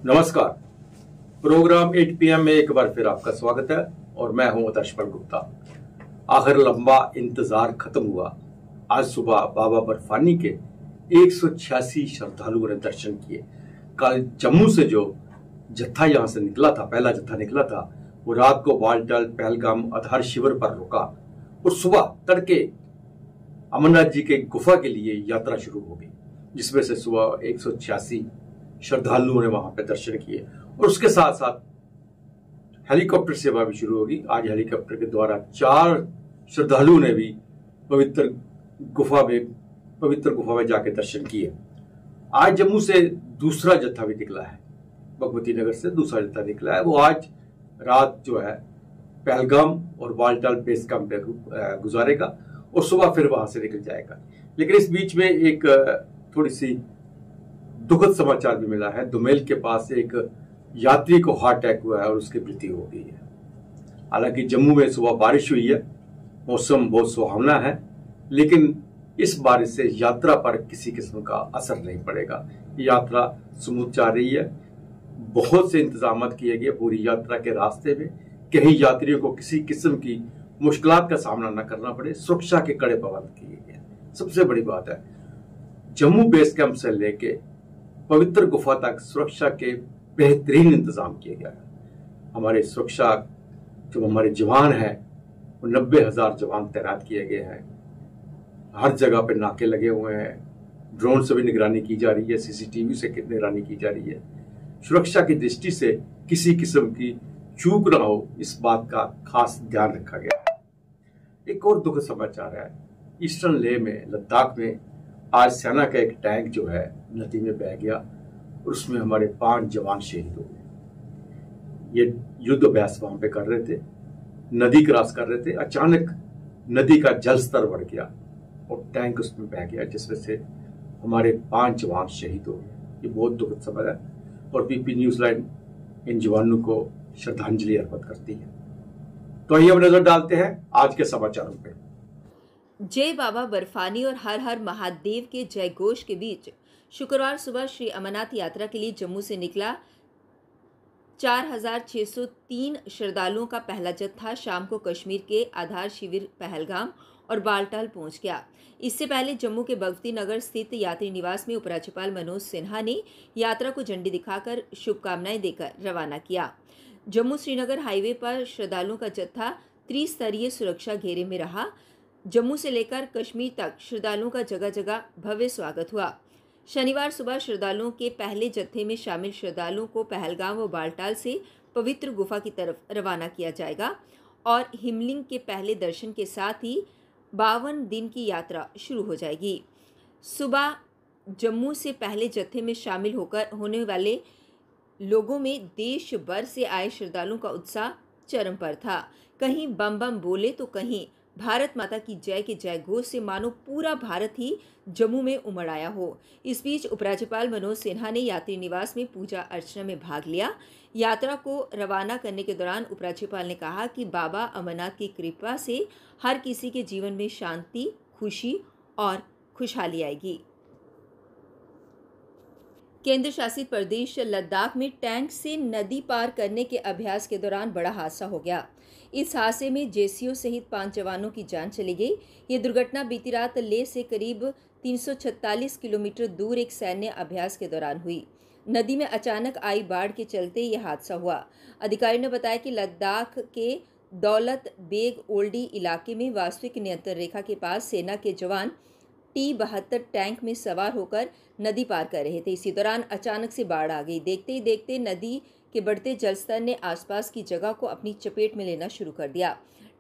नमस्कार। Programme 8 PM में एक बार फिर आपका स्वागत है और मैं हूं दर्शपन गुप्ता। आखिर लंबा इंतजार खत्म हुआ। आज सुबह बाबा बर्फानी के 186 श्रद्धालुओं ने दर्शन किए। कल जम्मू से जो जत्था यहां से निकला था, पहला जत्था निकला था, वो रात को बालटाल पहलगाम आधार शिविर पर रुका और सुबह तड़के अमरनाथ जी के गुफा के लिए यात्रा शुरू हो गई, जिसमें से सुबह 186 श्रद्धालुओं ने वहां पे दर्शन किए और उसके साथ साथ हेलीकॉप्टर सेवा भी शुरू होगी। आज हेलीकॉप्टर के द्वारा 4 श्रद्धालुओं ने भी पवित्र गुफा में जाके दर्शन किए। आज जम्मू से दूसरा जत्था भी निकला है, भगवती नगर से दूसरा जत्था निकला है। वो आज रात जो है पहलगाम और बालटाल बेस कैंप पे गुजारेगा और सुबह फिर वहां से निकल जाएगा। लेकिन इस बीच में एक थोड़ी सी दुखद समाचार भी मिला है। दुमेल के पास एक यात्री को हार्ट अटैक हुआ है और उसकी मृत्यु हो गई है। हालांकि जम्मू में सुबह बारिश हुई है, मौसम बहुत सुहावना है, लेकिन इस बारिश से यात्रा पर किसी किस्म का असर नहीं पड़ेगा। यात्रा स्मूथ जा रही है। बहुत से इंतजाम किए गए पूरी यात्रा के रास्ते में, कहीं यात्रियों को किसी किस्म की मुश्किलात का सामना न करना पड़े। सुरक्षा के कड़े प्रबंध किए गए। सबसे बड़ी बात है, जम्मू बेस कैंप से लेके पवित्र गुफा तक सुरक्षा के बेहतरीन इंतजाम किए गए हैं। हमारे सुरक्षा जो हमारे जवान हैं, वो 90,000 जवान तैनात किए गए हैं। हर जगह पे नाके लगे हुए हैं। ड्रोन से भी निगरानी की जा रही है, सीसीटीवी से निगरानी की जा रही है। सुरक्षा की दृष्टि से किसी किस्म की चूक ना हो, इस बात का खास ध्यान रखा गया। एक और दुखद समाचार है, ईस्टर्न लेह में, लद्दाख में आज सेना का एक टैंक जो है नदी में बह गया और उसमें हमारे 5 जवान शहीद हो गए। ये युद्ध अभ्यास वहां पे कर रहे थे, नदी क्रॉस कर रहे थे। अचानक नदी का जल स्तर बढ़ गया और टैंक उसमें बह गया, जिसमें से हमारे 5 जवान शहीद हो गए। ये बहुत दुखद समय है और बीपी न्यूज लाइन इन जवानों को श्रद्धांजलि अर्पित करती है। तो आइए अब नजर डालते हैं आज के समाचारों पे। जय बाबा बर्फानी और हर हर महादेव के जय घोष के बीच शुक्रवार सुबह श्री अमरनाथ यात्रा के लिए जम्मू से निकला 4,603 श्रद्धालुओं का पहला जत्था शाम को कश्मीर के आधार शिविर पहलगाम और बालटाल पहुंच गया। इससे पहले जम्मू के भगवती नगर स्थित यात्री निवास में उपराज्यपाल मनोज सिन्हा ने यात्रा को झंडी दिखाकर शुभकामनाएं देकर रवाना किया। जम्मू श्रीनगर हाईवे पर श्रद्धालुओं का जत्था त्रिस्तरीय सुरक्षा घेरे में रहा। जम्मू से लेकर कश्मीर तक श्रद्धालुओं का जगह जगह भव्य स्वागत हुआ। शनिवार सुबह श्रद्धालुओं के पहले जत्थे में शामिल श्रद्धालुओं को पहलगाम व बालटाल से पवित्र गुफा की तरफ रवाना किया जाएगा और हिमलिंग के पहले दर्शन के साथ ही 52 दिन की यात्रा शुरू हो जाएगी। सुबह जम्मू से पहले जत्थे में शामिल होने वाले लोगों में देश भर से आए श्रद्धालुओं का उत्साह चरम पर था। कहीं बम बम बोले तो कहीं भारत माता की जय के जय घोष से मानो पूरा भारत ही जम्मू में उमड़ आया हो। इस बीच उपराज्यपाल मनोज सिन्हा ने यात्री निवास में पूजा अर्चना में भाग लिया। यात्रा को रवाना करने के दौरान उपराज्यपाल ने कहा कि बाबा अमरनाथ की कृपा से हर किसी के जीवन में शांति, खुशी और खुशहाली आएगी। केंद्र शासित प्रदेश लद्दाख में टैंक से नदी पार करने के अभ्यास के दौरान बड़ा हादसा हो गया। इस हादसे में जेसीओ सहित 5 जवानों की जान चली गई। ये दुर्घटना बीती रात लेह से करीब 346 किलोमीटर दूर एक सैन्य अभ्यास के दौरान हुई। नदी में अचानक आई बाढ़ के चलते यह हादसा हुआ। अधिकारियों ने बताया कि लद्दाख के दौलत बेग ओल्डी इलाके में वास्तविक नियंत्रण रेखा के पास सेना के जवान T-72 टैंक में सवार होकर नदी पार कर रहे थे। इसी दौरान अचानक से बाढ़ आ गई। देखते ही देखते नदी के बढ़ते जलस्तर ने आसपास की जगह को अपनी चपेट में लेना शुरू कर दिया।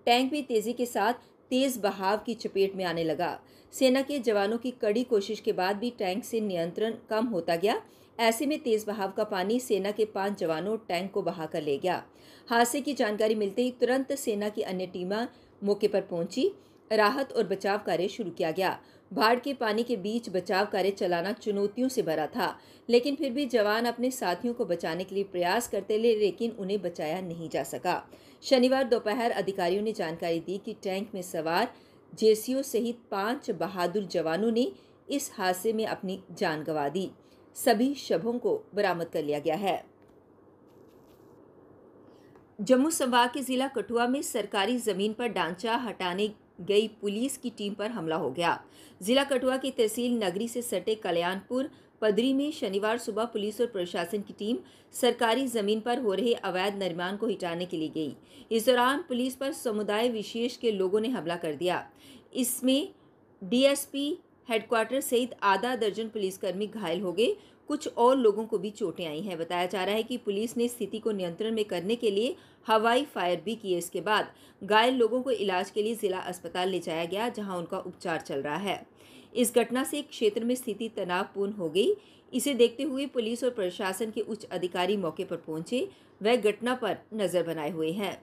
टैंक भी तेजी के साथ तेज बहाव की चपेट में आने लगा। सेना के जवानों की कड़ी कोशिश के बाद भी टैंक से नियंत्रण कम होता गया। ऐसे में तेज बहाव का पानी सेना के 5 जवानों और टैंक को बहा कर ले गया। हादसे की जानकारी मिलते ही तुरंत सेना की अन्य टीमें मौके पर पहुंची। राहत और बचाव कार्य शुरू किया गया। बाढ़ के पानी के बीच बचाव कार्य चलाना चुनौतियों से भरा था, लेकिन फिर भी जवान अपने साथियों को बचाने के लिए प्रयास करते रहे, लेकिन उन्हें बचाया नहीं जा सका। शनिवार दोपहर अधिकारियों ने जानकारी दी कि टैंक में सवार जेसीओ सहित 5 बहादुर जवानों ने इस हादसे में अपनी जान गंवा दी। सभी शवों को बरामद कर लिया गया है। जम्मू संभाग के जिला कठुआ में सरकारी जमीन पर ढांचा हटाने गई पुलिस की टीम पर हमला हो गया। जिला कठुआ की तहसील नगरी से सटे कल्याणपुर पदरी में शनिवार सुबह पुलिस और प्रशासन की टीम सरकारी जमीन पर हो रहे अवैध निर्माण को हटाने के लिए गई। इस दौरान पुलिस पर समुदाय विशेष के लोगों ने हमला कर दिया। इसमें डीएसपी हेडक्वार्टर सहित आधा दर्जन पुलिसकर्मी घायल हो गए। कुछ और लोगों को भी चोटें आई हैं। बताया जा रहा है कि पुलिस ने स्थिति को नियंत्रण में करने के लिए हवाई फायर भी किए। इसके बाद घायल लोगों को इलाज के लिए जिला अस्पताल ले जाया गया, जहां उनका उपचार चल रहा है। इस घटना से क्षेत्र में स्थिति तनावपूर्ण हो गई। इसे देखते हुए पुलिस और प्रशासन के उच्च अधिकारी मौके पर पहुंचे। वह घटना पर नजर बनाए हुए हैं।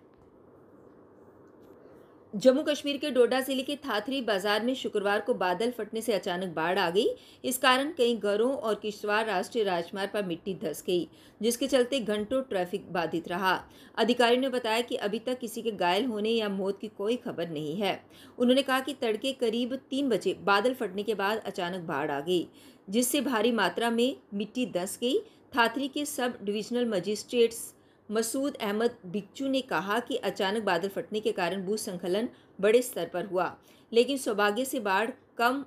जम्मू कश्मीर के डोडा जिले के थाथरी बाजार में शुक्रवार को बादल फटने से अचानक बाढ़ आ गई। इस कारण कई घरों और किश्तवाड़ राष्ट्रीय राजमार्ग पर मिट्टी धंस गई, जिसके चलते घंटों ट्रैफिक बाधित रहा। अधिकारियों ने बताया कि अभी तक किसी के घायल होने या मौत की कोई खबर नहीं है। उन्होंने कहा कि तड़के करीब 3 बजे बादल फटने के बाद अचानक बाढ़ आ गई, जिससे भारी मात्रा में मिट्टी धंस गई। थाथरी के sub divisional magistrates Masood Ahmed Bikchu ने कहा कि अचानक बादल फटने के कारण भूस्खलन बड़े स्तर पर हुआ, लेकिन सौभाग्य से बाढ़ कम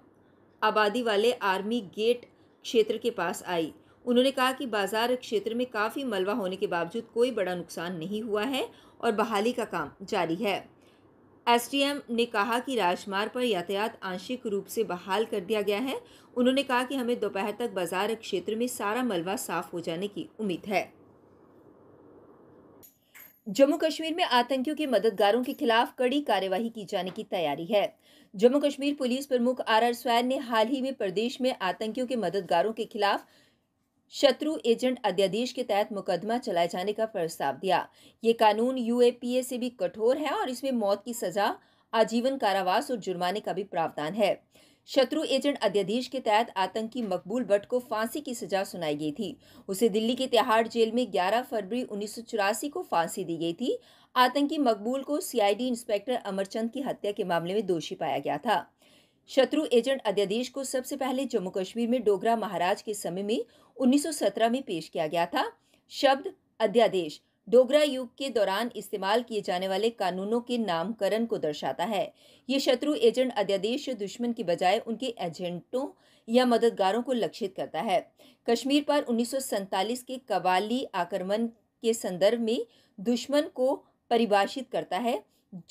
आबादी वाले आर्मी गेट क्षेत्र के पास आई। उन्होंने कहा कि बाजार क्षेत्र में काफ़ी मलबा होने के बावजूद कोई बड़ा नुकसान नहीं हुआ है और बहाली का काम जारी है। एसडीएम ने कहा कि राजमार्ग पर यातायात आंशिक रूप से बहाल कर दिया गया है। उन्होंने कहा कि हमें दोपहर तक बाजार क्षेत्र में सारा मलबा साफ हो जाने की उम्मीद है। जम्मू कश्मीर में आतंकियों के मददगारों के खिलाफ कड़ी कार्यवाही की जाने की तैयारी है। जम्मू कश्मीर पुलिस प्रमुख आर स्वैन ने हाल ही में प्रदेश में आतंकियों के मददगारों के खिलाफ शत्रु एजेंट अध्यादेश के तहत मुकदमा चलाए जाने का प्रस्ताव दिया। ये कानून यूएपीए से भी कठोर है और इसमें मौत की सजा, आजीवन कारावास और जुर्माने का भी प्रावधान है। शत्रु एजेंट अध्यादेश के तहत आतंकी मकबूल भट्ट को फांसी की सजा सुनाई गई थी। उसे दिल्ली के तिहाड़ जेल में 11 फरवरी 1984 को फांसी दी गई थी। आतंकी मकबूल को सीआईडी इंस्पेक्टर अमरचंद की हत्या के मामले में दोषी पाया गया था। शत्रु एजेंट अध्यादेश को सबसे पहले जम्मू कश्मीर में डोगरा महाराज के समय में 1917 में पेश किया गया था। शब्द अध्यादेश डोगरा युग के दौरान इस्तेमाल किए जाने वाले कानूनों के नामकरण को दर्शाता है। ये शत्रु एजेंट अध्यादेश दुश्मन की बजाय उनके एजेंटों या मददगारों को लक्षित करता है। कश्मीर पर 1947 के कबाली आक्रमण के संदर्भ में दुश्मन को परिभाषित करता है।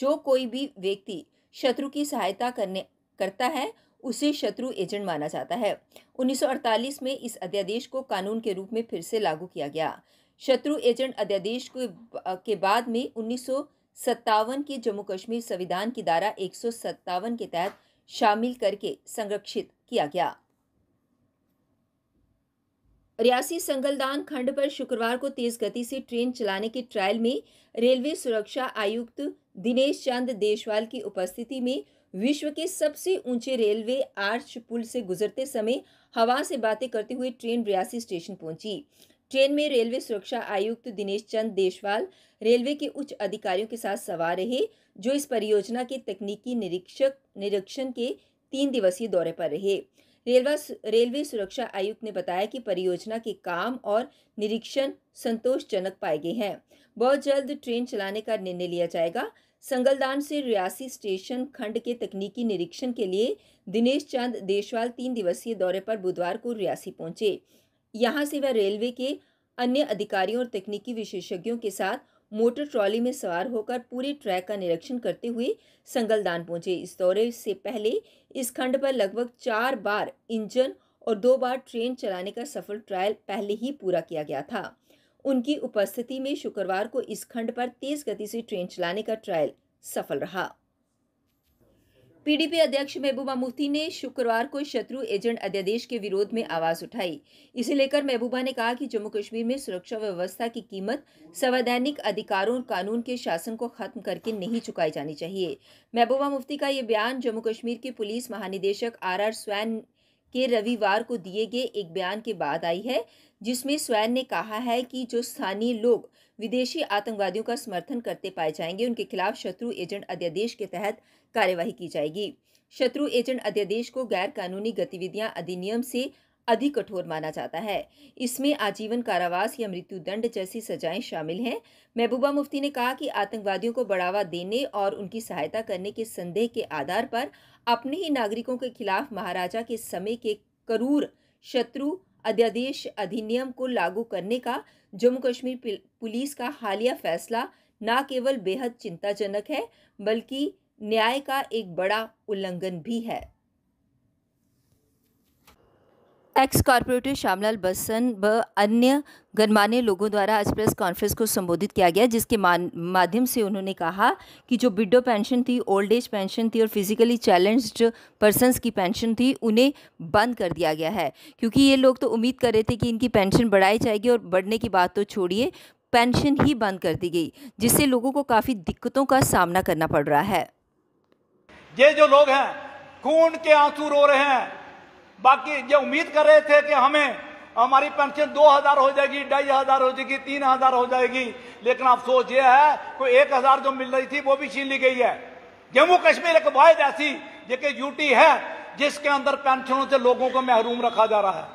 जो कोई भी व्यक्ति शत्रु की सहायता करता है उसे शत्रु एजेंट माना जाता है। 1948 में इस अध्यादेश को कानून के रूप में फिर से लागू किया गया। शत्रु एजेंट अध्यादेश के बाद में 1957 के जम्मू कश्मीर संविधान की धारा 157 के तहत शामिल करके संरक्षित किया गया। रियासी संगलदान खंड पर शुक्रवार को तेज गति से ट्रेन चलाने के ट्रायल में रेलवे सुरक्षा आयुक्त दिनेश चंद देशवाल की उपस्थिति में विश्व के सबसे ऊंचे रेलवे आर्च पुल से गुजरते समय हवा से बातें करते हुए ट्रेन रियासी स्टेशन पहुंची। ट्रेन में रेलवे सुरक्षा आयुक्त दिनेश चंद देशवाल रेलवे के उच्च अधिकारियों के साथ सवार रहे, जो इस परियोजना के तकनीकी निरीक्षण के 3 दिवसीय दौरे पर रहे। रेलवे सुरक्षा आयुक्त ने बताया कि परियोजना के काम और निरीक्षण संतोषजनक पाए गए हैं। बहुत जल्द ट्रेन चलाने का निर्णय लिया जाएगा। संगलदान से रियासी स्टेशन खंड के तकनीकी निरीक्षण के लिए दिनेश चंद देशवाल 3 दिवसीय दौरे पर बुधवार को रियासी पहुंचे। यहां से वह रेलवे के अन्य अधिकारियों और तकनीकी विशेषज्ञों के साथ मोटर ट्रॉली में सवार होकर पूरे ट्रैक का निरीक्षण करते हुए संगलदान पहुंचे। इस दौरे से पहले इस खंड पर लगभग 4 बार इंजन और 2 बार ट्रेन चलाने का सफल ट्रायल पहले ही पूरा किया गया था। उनकी उपस्थिति में शुक्रवार को इस खंड पर तेज गति से ट्रेन चलाने का ट्रायल सफल रहा। पीडीपी अध्यक्ष महबूबा मुफ्ती ने शुक्रवार को शत्रु एजेंट अध्यादेश के विरोध में आवाज उठाई। इसे लेकर महबूबा ने कहा कि जम्मू कश्मीर में सुरक्षा व्यवस्था की कीमत संवैधानिक अधिकारों और कानून के शासन को खत्म करके नहीं चुकाई जानी चाहिए। महबूबा मुफ्ती का ये बयान जम्मू कश्मीर के पुलिस महानिदेशक आर स्वैन के रविवार को दिए गए एक बयान के बाद आई है, जिसमें स्वैन ने कहा है कि जो स्थानीय लोग विदेशी आतंकवादियों का समर्थन करते पाए जाएंगे, उनके खिलाफ शत्रु एजेंट अध्यादेश के तहत कार्यवाही की जाएगी। शत्रु एजेंट अध्यादेश को गैर कानूनी गतिविधियां अधिनियम से अधिक कठोर माना जाता है। इसमें आजीवन कारावास या मृत्युदंड जैसी सजाएं शामिल हैं। महबूबा मुफ्ती ने कहा कि आतंकवादियों को बढ़ावा देने और उनकी सहायता करने के संदेह के आधार पर अपने ही नागरिकों के खिलाफ महाराजा के समय के क्रूर शत्रु अध्यादेश अधिनियम को लागू करने का जम्मू कश्मीर पुलिस का हालिया फैसला न केवल बेहद चिंताजनक है बल्कि न्याय का एक बड़ा उल्लंघन भी है। एक्स कॉर्पोरेटर श्यामलाल बसन व अन्य गणमान्य लोगों द्वारा आज प्रेस कॉन्फ्रेंस को संबोधित किया गया, जिसके माध्यम से उन्होंने कहा कि जो विडो पेंशन थी, ओल्ड एज पेंशन थी और फिजिकली चैलेंज्ड पर्सन्स की पेंशन थी, उन्हें बंद कर दिया गया है। क्योंकि ये लोग तो उम्मीद कर रहे थे कि इनकी पेंशन बढ़ाई जाएगी और बढ़ने की बात तो छोड़िए, पेंशन ही बंद कर दी गई, जिससे लोगों को काफ़ी दिक्कतों का सामना करना पड़ रहा है। ये जो लोग हैं खून के आंसू रो रहे हैं, बाकी ये उम्मीद कर रहे थे कि हमारी पेंशन 2000 हो जाएगी, 2500 हो जाएगी, 3000 हो जाएगी, लेकिन अफसोस ये है कोई 1000 जो मिल रही थी वो भी छीन ली गई है। जम्मू कश्मीर एक वाहिद ऐसी जगह यूटी है जिसके अंदर पेंशनों से लोगों को महरूम रखा जा रहा है,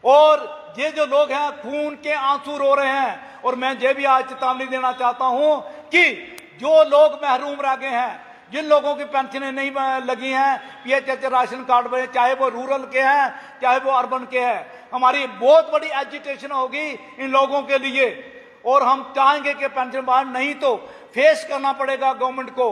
और ये जो लोग हैं खून के आंसू रो रहे हैं। और मैं ये भी आज चेतावनी देना चाहता हूं कि जो लोग महरूम रह गए हैं, जिन लोगों की पेंशनें नहीं लगी हैं, पीएचएच राशन कार्ड में, चाहे वो रूरल के हैं चाहे वो अर्बन के हैं, हमारी बहुत बड़ी एजिटेशन होगी इन लोगों के लिए। और हम चाहेंगे कि पेंशन बहाल नहीं तो फेस करना पड़ेगा गवर्नमेंट को,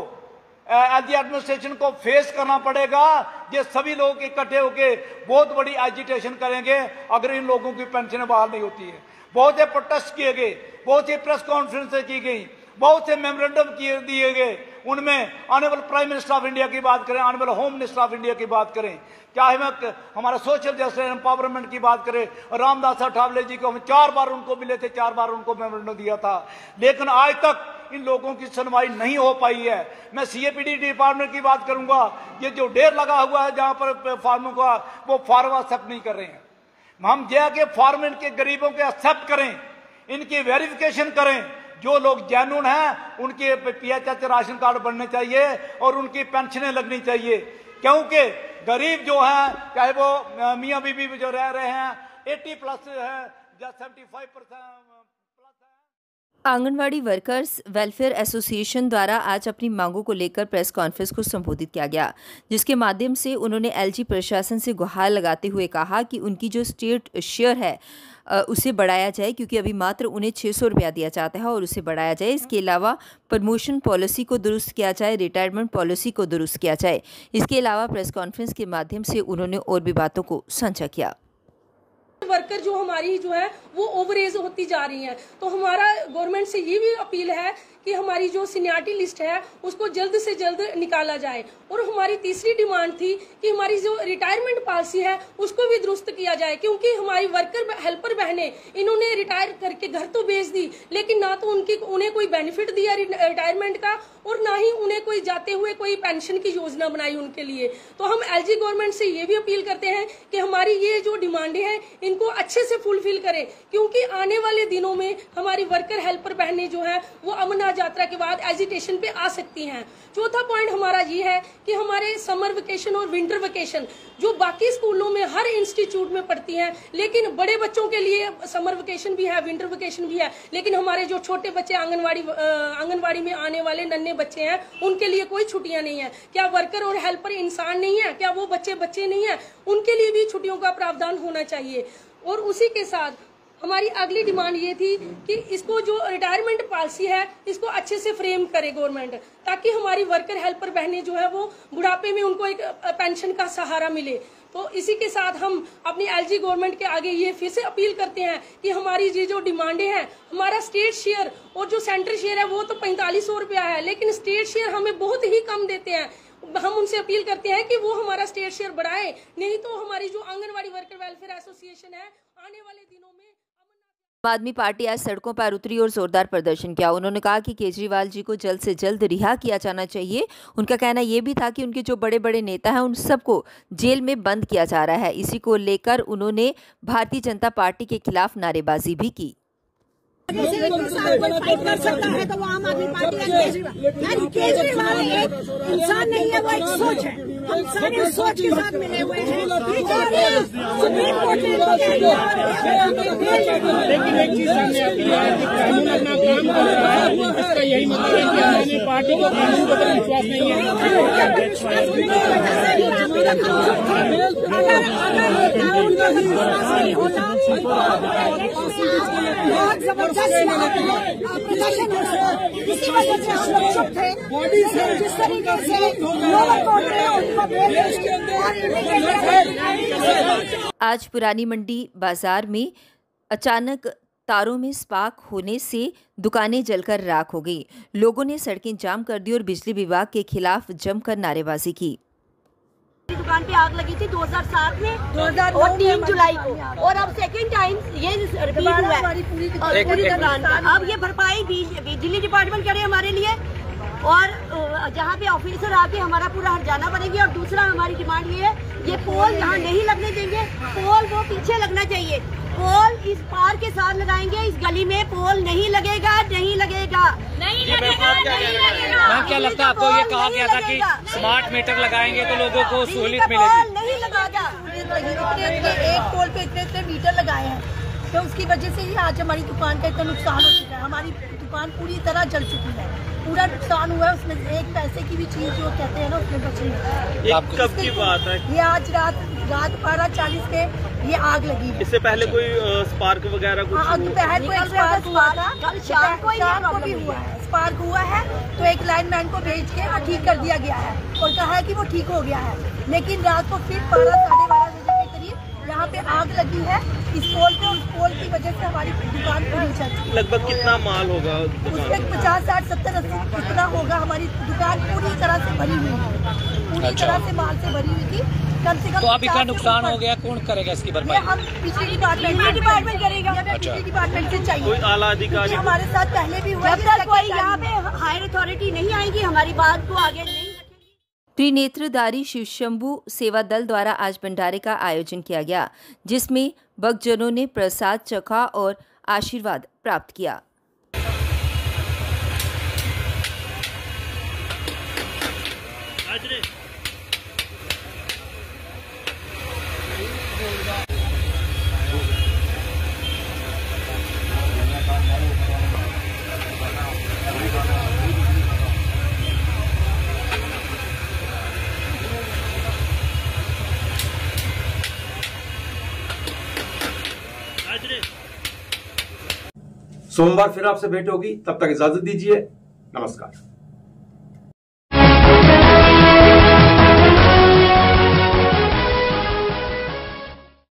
एलजी एडमिनिस्ट्रेशन को फेस करना पड़ेगा। ये सभी लोग इकट्ठे होकर बहुत बड़ी एजिटेशन करेंगे अगर इन लोगों की पेंशन बहाल नहीं होती है। बहुत से प्रोटेस्ट किए गए, बहुत सी प्रेस कॉन्फ्रेंसें की गई, बहुत से मेमोरेंडम दिए गए, उनमें honourable prime minister of India की बात करें, honourable home minister of India की बात करें, चाहे हम हमारा सोशल जस्टिस एम्पावरमेंट की बात करें, रामदास अठावले जी को हम 4 बार उनको मिले थे, 4 बार उनको मेमोरेंडम दिया था, लेकिन आज तक इन लोगों की सुनवाई नहीं हो पाई है। मैं सीएपीडी डिपार्टमेंट की बात करूंगा, ये जो ढेर लगा हुआ है जहां पर फार्मों का, वो फार्म एक्सेप्ट नहीं कर रहे हैं। हम यह कि फार्म इनके गरीबों के एक्सेप्ट करें, इनकी वेरिफिकेशन करें, जो लोग जैनुन हैं उनके पीएचएच राशन कार्ड बनने चाहिए और उनकी पेंशनें लगनी चाहिए, क्योंकि गरीब जो हैं, चाहे वो मियाँ बीबी जो रह रहे हैं 80+ है या 75% प्लस है। आंगनवाड़ी वर्कर्स वेलफेयर एसोसिएशन द्वारा आज अपनी मांगों को लेकर प्रेस कॉन्फ्रेंस को संबोधित किया गया, जिसके माध्यम से उन्होंने एलजी प्रशासन से गुहार लगाते हुए कहा कि उनकी जो स्टेट शेयर है उसे बढ़ाया जाए, क्योंकि अभी मात्र उन्हें 600 रुपया दिया जाता है और उसे बढ़ाया जाए। इसके अलावा प्रमोशन पॉलिसी को दुरुस्त किया जाए, रिटायरमेंट पॉलिसी को दुरुस्त किया जाए। इसके अलावा प्रेस कॉन्फ्रेंस के माध्यम से उन्होंने और भी बातों को साझा किया। वर्कर जो हमारी जो है वो ओवर एज होती जा रही है, तो हमारा गवर्नमेंट से ये भी अपील है कि हमारी जो सीनियरिटी लिस्ट है उसको जल्द से जल्द निकाला जाए। और हमारी तीसरी डिमांड थी कि हमारी जो रिटायरमेंट पॉलिसी है उसको भी दुरुस्त किया जाए, क्योंकि हमारी वर्कर हेल्पर बहनें इन्होंने रिटायर करके घर तो भेज दी, लेकिन ना तो उन्हें कोई बेनिफिट दिया रिटायरमेंट का और ना ही उन्हें कोई जाते हुए कोई पेंशन की योजना बनाई उनके लिए। तो हम एलजी गवर्नमेंट से ये भी अपील करते हैं कि हमारी ये जो डिमांडें हैं इनको अच्छे से फुलफिल करें, क्योंकि आने वाले दिनों में हमारी वर्कर हेल्पर बहनें जो है वो अमरनाथ यात्रा के बाद एजिटेशन पे आ सकती हैं। चौथा पॉइंट हमारा ये है कि हमारे समर वेकेशन और विंटर वेकेशन जो बाकी स्कूलों में हर इंस्टीट्यूट में पढ़ती हैं, लेकिन बड़े बच्चों के लिए समर वेकेशन भी है, विंटर वेकेशन भी है, लेकिन हमारे जो छोटे बच्चे आंगनवाड़ी में आने वाले नन्हे बच्चे हैं उनके लिए कोई छुट्टियां नहीं है। क्या वर्कर और हेल्पर इंसान नहीं है? क्या वो बच्चे नहीं है? उनके लिए भी छुट्टियों का प्रावधान होना चाहिए। और उसी के साथ हमारी अगली डिमांड ये थी कि इसको जो रिटायरमेंट पॉलिसी है इसको अच्छे से फ्रेम करे गवर्नमेंट, ताकि हमारी वर्कर हेल्पर बहनें जो है वो बुढ़ापे में उनको एक पेंशन का सहारा मिले। तो इसी के साथ हम अपनी एलजी गवर्नमेंट के आगे ये फिर से अपील करते हैं कि हमारी ये जो डिमांडें हैं, हमारा स्टेट शेयर और जो सेंट्रल शेयर है वो तो 4500 रुपया है, लेकिन स्टेट शेयर हमें बहुत ही कम देते हैं। हम उनसे अपील करते हैं कि वो हमारा स्टेट शेयर बढ़ाए, नहीं तो हमारी जो आंगनवाड़ी वर्कर वेलफेयर एसोसिएशन है आने वाले दिनों में। आम आदमी पार्टी आज सड़कों पर उतरी और जोरदार प्रदर्शन किया। उन्होंने कहा कि केजरीवाल जी को जल्द से जल्द रिहा किया जाना चाहिए। उनका कहना यह भी था कि उनके जो बड़े बड़े नेता हैं उन सबको जेल में बंद किया जा रहा है। इसी को लेकर उन्होंने भारतीय जनता पार्टी के खिलाफ नारेबाजी भी की। फाइट कर सकता है तो वो आम आदमी पार्टी है। केजरीवाल एक इंसान नहीं है, वो एक सोच है। हम सारे सोच के साथ मिले हुए हैं। लेकिन एक चीज सामने आती है कि कानून अपना काम कर रहा है, इसका यही मतलब है कि हमारी पार्टी को कानून के ऊपर विश्वास नहीं है। बहुत जबरदस्त प्रदर्शन इसी वजह से हम लोग चुप थे। जिस तरीके से लोअर कोर्ट ने उनको आज पुरानी मंडी बाजार में अचानक तारों में स्पार्क होने से दुकानें जलकर राख हो गई। लोगों ने सड़कें जाम कर दी और बिजली विभाग के खिलाफ जमकर नारेबाजी की। दुकान पे आग लगी थी 2007 में और 3 जुलाई को, और अब सेकंड टाइम ये रिपीट हुआ है पूरी दुकान का। अब ये भरपाई बिजली डिपार्टमेंट करे हमारे लिए, और जहाँ पे ऑफिसर आके हमारा पूरा हर्जाना बनेंगे। और दूसरा हमारी डिमांड ये है, ये पोल यहाँ नहीं लगने देंगे, पोल वो पीछे लगना चाहिए। पोल इस पार के साथ लगाएंगे, इस गली में पोल नहीं लगेगा, नहीं लगेगा, नहीं लगेगा, नहीं लगेगा। मैम क्या लगता है आपको, ये कहा गया था कि स्मार्ट मीटर लगाएंगे तो लोगों को सहूलियत मिलेगी? नहीं लगाएगा। एक पोल पे इतने मीटर लगाए हैं, तो उसकी वजह से ही आज हमारी दुकान का इतना नुकसान हो चुका है। हमारी दुकान पूरी तरह जल चुकी है, पूरा नुकसान हुआ है। उसमें एक पैसे की भी चीज जो कहते हैं ना उसमें बची है। कब की बात है? ये आज रात 12:40 पे ये आग लगी है। इससे पहले कोई स्पार्क वगैरह कुछ? दोपहर को एक स्पार्क हुआ था, शाम को भी हुआ है। स्पार्क हुआ है तो एक लाइनमैन को भेज के ठीक कर दिया गया है और कहा है कि वो ठीक हो गया है। लेकिन रात को फिर 12-12:30 बजे के करीब यहाँ पे आग लगी है इस पोल पे। उस पोल की वजह से हमारी दुकान पूरी चल रही है। लगभग कितना माल होगा उसमें 50, 60, 70, 80 इतना होगा। हमारी दुकान पूरी तरह से भरी हुई है, पूरी तरह से माल से भरी हुई थी। कम से कम तो अब इतना नुकसान हो गया, कौन करेगा इसकी भरपाई? हम बिजली डिपार्टमेंट करेगा। बिजली डिपार्टमेंट से चाहिए कोई आला अधिकारी हमारे साथ पहले भी हुआ। जब तक कोई यहाँ पे हायर अथॉरिटी नहीं आएगी, हमारी बात को आगे नहीं। त्रिनेत्रधारी शिव शंभू सेवा दल द्वारा आज भंडारे का आयोजन किया गया, जिसमें भक्तजनों ने प्रसाद चखा और आशीर्वाद प्राप्त किया। सोमवार फिर आपसे भेंट होगी, तब तक इजाजत दीजिए। नमस्कार।